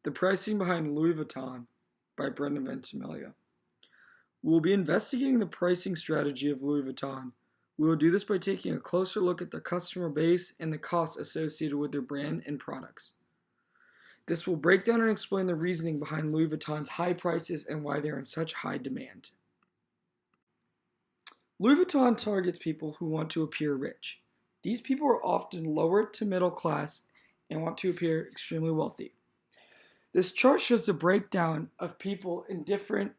The Pricing Behind Louis Vuitton by Brendan Ventimiglia. We will be investigating the pricing strategy of Louis Vuitton. We will do this by taking a closer look at their customer base and the costs associated with their brand and products. This will break down and explain the reasoning behind Louis Vuitton's high prices and why they are in such high demand. Louis Vuitton targets people who want to appear rich. These people are often lower to middle class and want to appear extremely wealthy. This chart shows the breakdown of people in different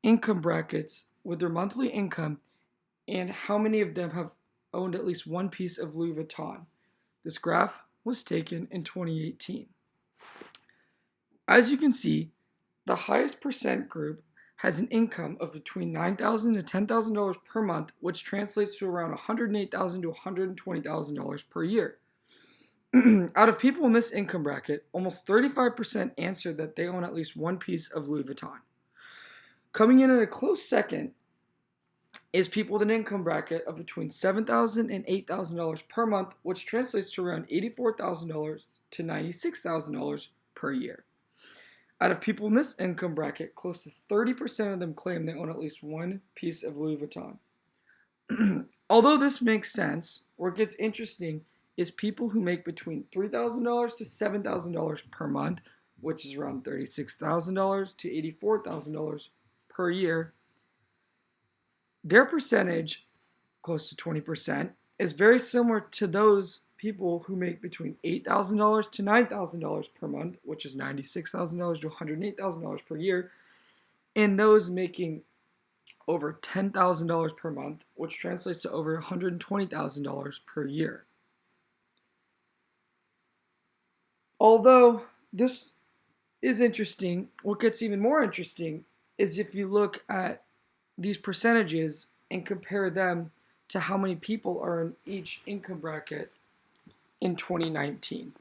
income brackets with their monthly income and how many of them have owned at least one piece of Louis Vuitton. This graph was taken in 2018. As you can see, the highest percent group has an income of between $9,000 to $10,000 per month, which translates to around $108,000 to $120,000 per year. Out of people in this income bracket, almost 35% answered that they own at least one piece of Louis Vuitton. Coming in at a close second is people with an income bracket of between $7,000 and $8,000 per month, which translates to around $84,000 to $96,000 per year. Out of people in this income bracket, close to 30% of them claim they own at least one piece of Louis Vuitton. Although this makes sense, where it gets interesting is people who make between $3,000 to $7,000 per month, which is around $36,000 to $84,000 per year. Their percentage, close to 20%, is very similar to those people who make between $8,000 to $9,000 per month, which is $96,000 to $108,000 per year, and those making over $10,000 per month, which translates to over $120,000 per year. Although this is interesting, what gets even more interesting is if you look at these percentages and compare them to how many people are in each income bracket in 2019.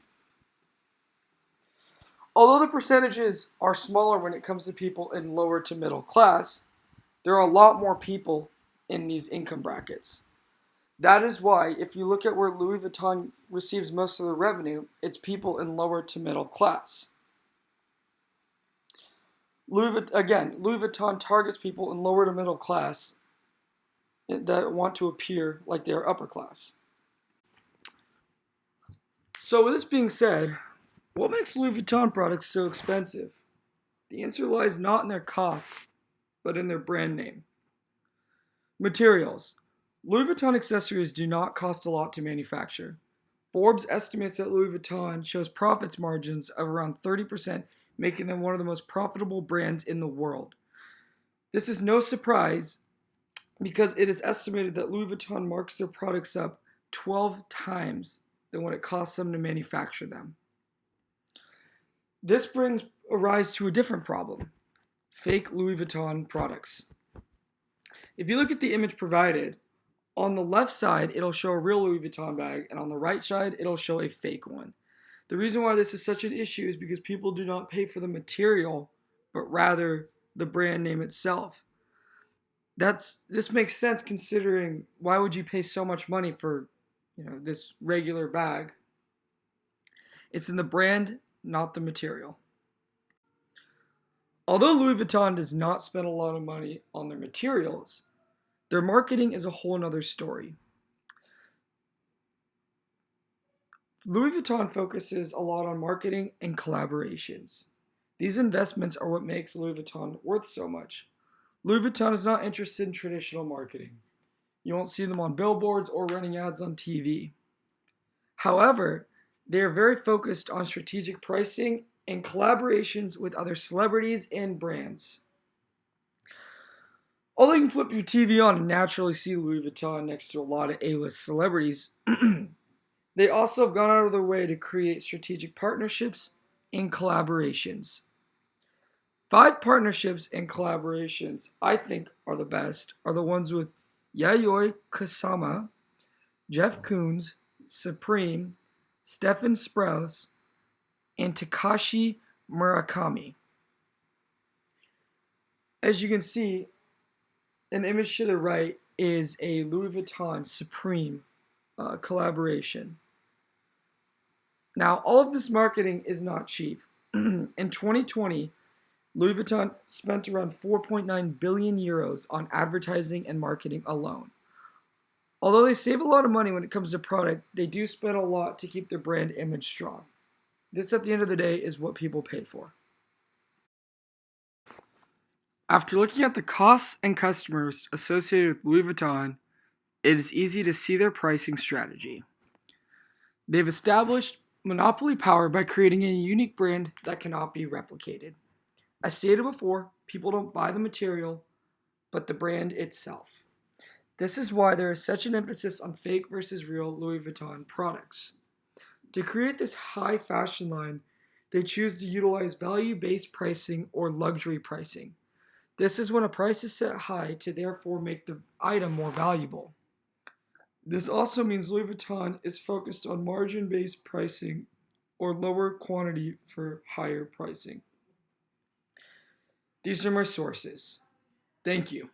Although the percentages are smaller when it comes to people in lower to middle class, there are a lot more people in these income brackets. That is why, if you look at where Louis Vuitton receives most of the revenue, it's people in lower to middle class. Louis Vuitton targets people in lower to middle class that want to appear like they are upper class. So with this being said, what makes Louis Vuitton products so expensive? The answer lies not in their costs, but in their brand name. Materials. Louis Vuitton accessories do not cost a lot to manufacture. Forbes estimates that Louis Vuitton shows profits margins of around 30%, making them one of the most profitable brands in the world. This is no surprise because it is estimated that Louis Vuitton marks their products up 12 times than what it costs them to manufacture them. This brings a rise to a different problem: fake Louis Vuitton products. If you look at the image provided, on the left side it'll show a real Louis Vuitton bag, and on the right side it'll show a fake one. The reason why this is such an issue is because people do not pay for the material, but rather the brand name itself. This makes sense considering why would you pay so much money for, this regular bag? It's in the brand, not the material. Although Louis Vuitton does not spend a lot of money on their materials, their marketing is a whole nother story. Louis Vuitton focuses a lot on marketing and collaborations. These investments are what makes Louis Vuitton worth so much. Louis Vuitton is not interested in traditional marketing. You won't see them on billboards or running ads on TV. However, they are very focused on strategic pricing and collaborations with other celebrities and brands. Although you can flip your TV on and naturally see Louis Vuitton next to a lot of A-list celebrities, they also have gone out of their way to create strategic partnerships and collaborations. 5 partnerships and collaborations I think are the best are the ones with Yayoi Kusama, Jeff Koons, Supreme, Stefan Sprouse, and Takashi Murakami. As you can see, an image to the right is a Louis Vuitton Supreme collaboration. Now, all of this marketing is not cheap. In 2020, Louis Vuitton spent around 4.9 billion euros on advertising and marketing alone. Although they save a lot of money when it comes to product, they do spend a lot to keep their brand image strong. This, at the end of the day, is what people pay for. After looking at the costs and customers associated with Louis Vuitton, it is easy to see their pricing strategy. They've established monopoly power by creating a unique brand that cannot be replicated. As stated before, people don't buy the material, but the brand itself. This is why there is such an emphasis on fake versus real Louis Vuitton products. To create this high fashion line, they choose to utilize value based pricing or luxury pricing. This is when a price is set high to therefore make the item more valuable. This also means Louis Vuitton is focused on margin based pricing or lower quantity for higher pricing. These are my sources. Thank you.